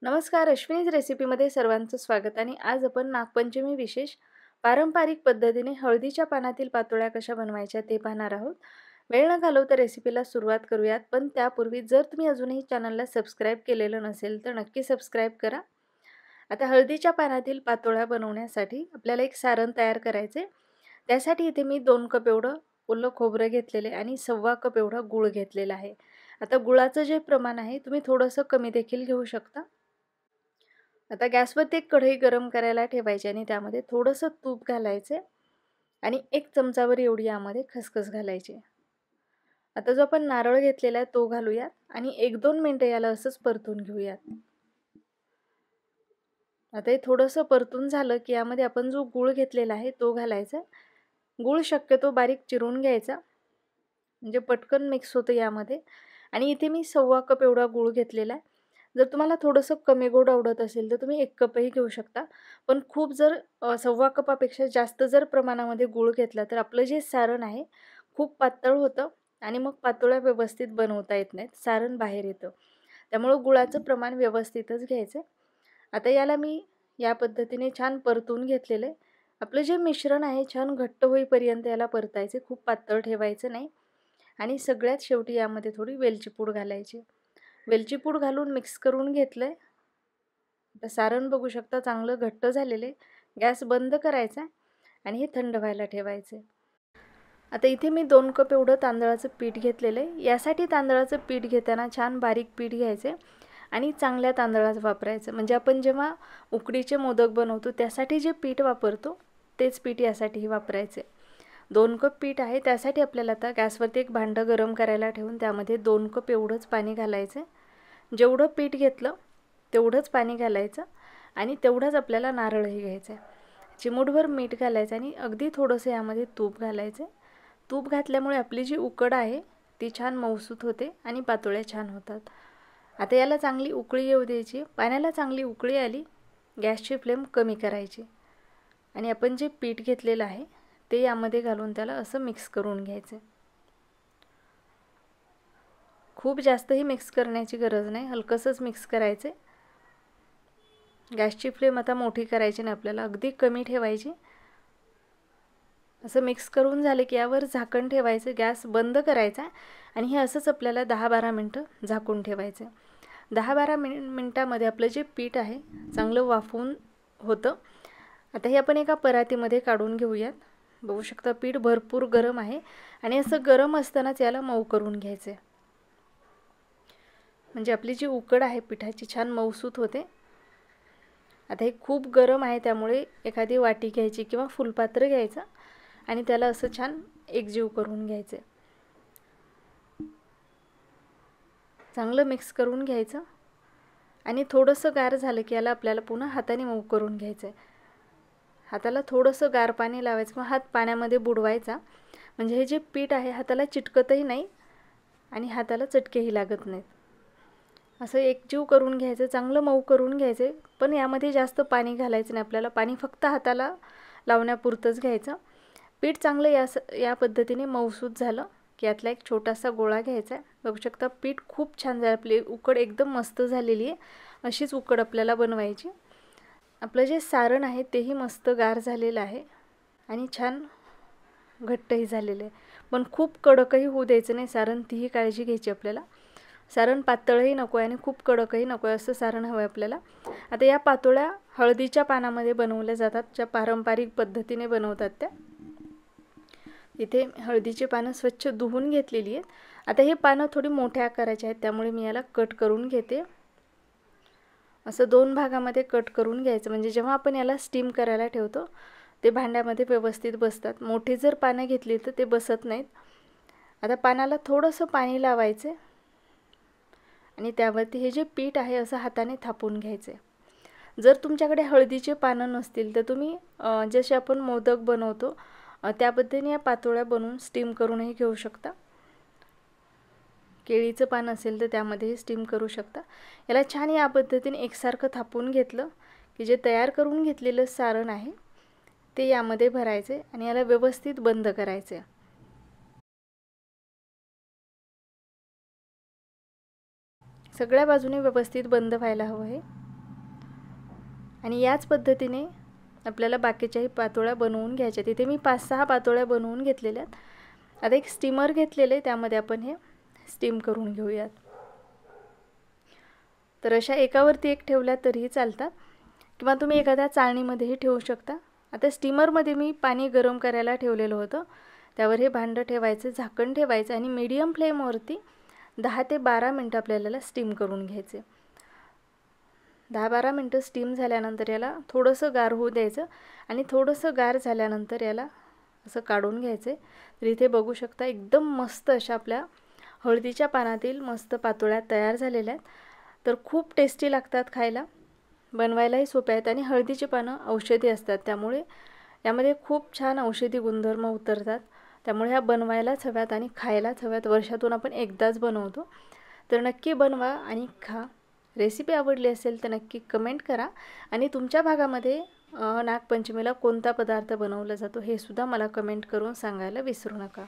नमस्कार, अश्विनीज रेसिपीमध्ये सर्वांचं स्वागत. आणि आज आपण नागपंचमी विशेष पारंपरिक पद्धतीने हळदीच्या पानातील पातोळ्या कशा बनवायच्या ते पाहणार आहोत. वेळ न घालवता रेसिपीला सुरुवात करूयात. पण त्यापूर्वी जर तुम्ही अजूनही चॅनलला सबस्क्राईब केलेलं नसेल तर नक्की सबस्क्राईब करा. आता हळदीच्या पानातील पातोळ्या बनवण्यासाठी आपल्याला एक सारण तयार करायचे. त्यासाठी इथे मी 2 कप एवढं ओलं खोबरं घेतलेले आणि 1.25 कप एवढा गूळ घेतलेला आहे. आता गुळाचं जे प्रमाण आहे तुम्ही थोडंसं कमी देखील घेऊ शकता. आता गॅसवरती एक कढई गरम करायला ठेवायची आणि त्यामध्ये थोडंसं तूप घालायचे आणि 1 चमचावर एवढी यामध्ये खसखस घालायची. आता जो आपण नारळ घेतलेला आहे तो घालूयात आणि 1-2 मिनिटं याला असंच परतून घेऊयात. आता हे थोडंसं परतून झालं की यामध्ये आपण जो गूळ घेतलेला आहे तो घालायचा. गूळ शक्यतो बारीक चिरून घ्यायचा म्हणजे पटकन मिक्स होतं यामध्ये. आणि इथे मी 1.25 कप एवढा गूळ घेतलेला आहे. जर तुम्हाला थोडंसं कमी गोड आवडत असेल तर तुम्ही 1 कपही घेऊ शकता. पण खूप जर 1.25 कपापेक्षा जास्त जर प्रमाणामध्ये गूळ घेतला तर आपलं जे सारण आहे खूप पातळ होतं आणि मग पातोळ्या व्यवस्थित बनवता येत नाहीत, सारण बाहेर येतं. त्यामुळं गुळाचं प्रमाण व्यवस्थितच घ्यायचं. आता याला मी या पद्धतीने छान परतून घेतलेलं आहे. आपलं जे मिश्रण आहे छान घट्ट होईपर्यंत याला परतायचे, खूप पातळ ठेवायचं नाही. आणि सगळ्यात शेवटी यामध्ये थोडी वेलची पूड घालायची. वेलची पूड घालून मिक्स करून घेतलं आहे. आता सारण बघू शकता चांगलं घट्ट झालेलं आहे. गॅस बंद करायचा आणि हे थंड व्हायला ठेवायचं. आता इथे मी 2 कप एवढं तांदळाचं पीठ घेतलेलं आहे. यासाठी तांदळाचं पीठ घेताना छान बारीक पीठ घ्यायचे आणि चांगल्या तांदळाचं वापरायचं. म्हणजे आपण जेव्हा उकडीचे मोदक बनवतो त्यासाठी जे पीठ वापरतो तेच पीठ यासाठीही वापरायचे. 2 कप पीठ आहे. त्यासाठी आपल्याला आता गॅसवरती एक भांडं गरम करायला ठेवून त्यामध्ये 2 कप एवढंच पाणी घालायचं. जेवढं पीठ घेतलं तेवढंच पाणी घालायचं आणि तेवढंच आपल्याला नारळही घ्यायचं आहे. चिमूटभर मीठ घालायचं आणि अगदी थोडंसं यामध्ये तूप घालायचं. तूप घातल्यामुळे आपली जी उकड आहे ती छान मऊसूत होते आणि पातोळ्या छान होतात. आता याला चांगली उकळी येऊ द्यायची. पाण्याला चांगली उकळी आली, गॅसची फ्लेम कमी करायची आणि आपण जे पीठ घेतलेलं आहे ते यामध्ये घालून त्याला असं मिक्स करून घ्यायचं. खूप जास्तही मिक्स करण्याची गरज नाही, हलकंसंच मिक्स करायचं. गॅसची फ्लेम आता मोठी करायची नाही, आपल्याला अगदी कमी ठेवायची. असं मिक्स करून झाले की यावर झाकण ठेवायचं, गॅस बंद करायचा आणि हे असंच आपल्याला 10-12 मिनटं झाकून ठेवायचं. 10-12 मिनटामध्ये आपलं जे पीठ आहे चांगलं वाफवून होतं. आता हे आपण एका परातीमध्ये काढून घेऊयात. बघू शकता पीठ भरपूर गरम आहे आणि असं गरम असतानाच याला मऊ करून घ्यायचं आहे. म्हणजे आपली जी उकड आहे पिठाची छान मऊसूत होते. आता हे खूप गरम आहे त्यामुळे एखादी वाटी घ्यायची किंवा फुलपात्र घ्यायचं आणि त्याला असं छान एकजीव करून घ्यायचं. चांगलं मिक्स करून घ्यायचं आणि थोडंसं गार झालं की याला आपल्याला पुन्हा हाताने मऊ करून घ्यायचं आहे. हाताला थोडंसं गार पाणी लावायचं किंवा हात पाण्यामध्ये बुडवायचा. म्हणजे हे जे पीठ आहे हाताला चिटकतही नाही आणि हाताला चटकेही लागत नाहीत. असं एकजीव करून घ्यायचं, चांगलं मऊ करून घ्यायचं. पण यामध्ये जास्त पाणी घालायचं नाही आपल्याला, पाणी फक्त हाताला लावण्यापुरतंच घ्यायचं. पीठ चांगलं या पद्धतीने मऊसूत झालं की यातला एक छोटासा गोळा घ्यायचा आहे. बघू शकता पीठ खूप छान झालं, आपली उकड एकदम मस्त झालेली आहे. अशीच उकड आपल्याला बनवायची. आपलं जे सारण आहे तेही मस्त गार झालेलं आहे आणि छान घट्टही झालेलं आहे. पण खूप कडकही होऊ द्यायचं नाही सारण, तीही काळजी घ्यायची आपल्याला. सारण पातळही नको आहे आणि खूप कडकही नको आहे, असं सारण हवं आहे आपल्याला. आता या पातोळ्या हळदीच्या पानामध्ये बनवल्या जातात, ज्या पारंपरिक पद्धतीने बनवतात त्या. इथे हळदीची पानं स्वच्छ धुवून घेतलेली आहेत. आता हे पानं थोडी मोठ्या आकाराची आहेत त्यामुळे मी याला कट करून घेते. असं 2 भागामध्ये कट करून घ्यायचं म्हणजे जेव्हा आपण याला स्टीम करायला ठेवतो ते भांड्यामध्ये व्यवस्थित बसतात. मोठी जर पानं घेतली तर ते बसत नाहीत. आता पानाला थोडंसं पाणी लावायचं आणि त्यावरती हे जे पीठ आहे असं हाताने थापून घ्यायचे. जर तुमच्याकडे हळदीचे पानं नसतील तर तुम्ही जसे आपण मोदक बनवतो त्या पद्धतीने या पातोळ्या बनवून स्टीम करूनही घेऊ शकता. केळीचं पान असेल तर त्यामध्येही स्टीम करू शकता. याला छान या पद्धतीने एकसारखं थापून घेतलं की जे तयार करून घेतलेलं सारण आहे ते यामध्ये भरायचे आणि याला व्यवस्थित बंद करायचे. सगळ्या बाजूने व्यवस्थित बंद व्हायला हवं आहे. आणि याच पद्धतीने आपल्याला बाकीच्याही पातोळ्या बनवून घ्यायच्या. तिथे मी 5-6 पातोळ्या बनवून घेतलेल्या आहेत. आता एक स्टीमर घेतलेले, त्यामध्ये आपण हे स्टीम करून घेऊयात. तर अशा एकावरती एक ठेवल्या तरीही चालतात किंवा तुम्ही एखाद्या चाळणीमध्येही ठेवू शकता. आता स्टीमरमध्ये मी पाणी गरम करायला ठेवलेलं होतं. त्यावर हे भांडं ठेवायचं, झाकण ठेवायचं आणि मीडियम फ्लेमवरती 10 ते 12 मिनटं आपल्याला स्टीम करून घ्यायचे. 10-12 मिनटं स्टीम झाल्यानंतर याला थोडंसं गार होऊ द्यायचं आणि थोडंसं गार झाल्यानंतर याला असं काढून घ्यायचे. तर इथे बघू शकता एकदम मस्त अशा आपल्या हळदीच्या पानातील मस्त पातोळ्या तयार झालेल्या आहेत. तर खूप टेस्टी लागतात खायला, बनवायलाही सोप्या आहेत आणि हळदीची पानं औषधी असतात, त्यामुळे यामध्ये खूप छान औषधी गुणधर्म उतरतात. त्यामुळे ह्या बनवायलाच हव्यात आणि खायलाच हव्यात. वर्षातून आपण एकदाच बनवतो. तर नक्की बनवा आणि खा. रेसिपी आवडली असेल तर नक्की कमेंट करा आणि तुमच्या भागामध्ये नागपंचमीला कोणता पदार्थ बनवला जातो हे सुद्धा मला कमेंट करून सांगायला विसरू नका.